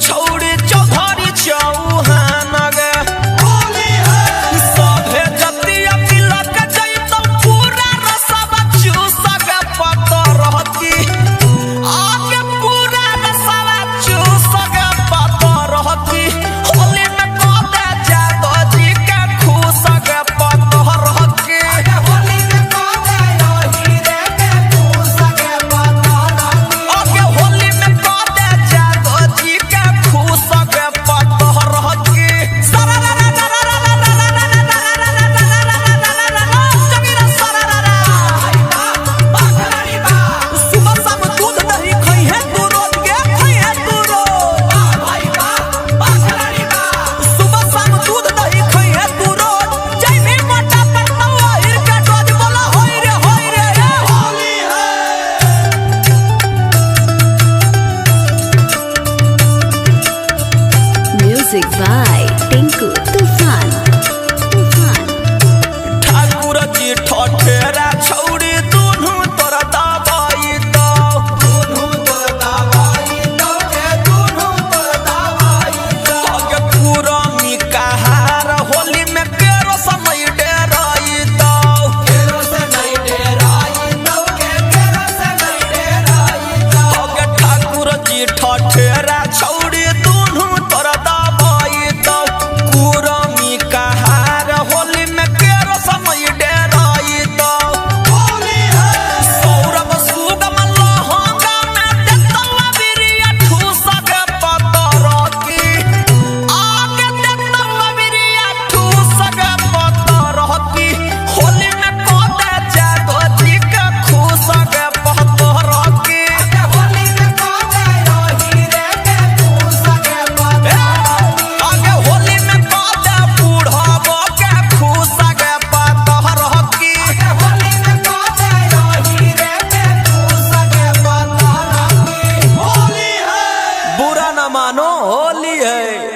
छौड़ी चौधरी चौहान गे सभे जतिया तिलक जैतौ पूरा रसवा चूस गे पतरहकी आगे पूरा रसवा चूस गे पतरहकी होली में कदे जादो जी के खुश गे पतरहकी होली में कदे रही रे के खुश गे पतरहकी आगे होली में कदे जादो जी के खुश गे पतरहकी सरा रा रा रा रा रा रा रा रा रा रा रा जमीरा सरा रा रा बाखरारी बा सुबह शाम दूध दही खई है तू रोज के खई है तू रोज भाई बा बाखरारी बा सुबह शाम दूध दही खई है तू रोज जय भी मोटा पड़ता हिर के डोज बोला होई रे होली है Music by Tinku Tufan. Thakur ji ठठेरा छौड़ी दुनू तोर दबाई दो दुनू तोर दबाई दो के दुनू तोर दबाई दो आगे पुरमी कहार होली में केरो समय डेराई दो केरो से नहीं डेराई दो के केरो से नहीं डेराई दो आगे ठाकुर जी ठठेरा छौड़ी दुनू तोर दबाई दो पुरमी कहार होली में केरो समय डेराई दो होली है सौरभ सुगम लहंगा में देतवा बिरिया ठूस गे पतरहकी आगे देतवा बिरिया ठूस गे पतरहकी होली में कदे जादो जी के खुश गे पतरहकी होली में कदे रही रे के खुश गे पतरहकी आगे होली में कदे बूढ़बो के खुश गे पतरहकी होली में कदे रही रे के खुश गे पतरहकी होली है बुरा न मानो होली है।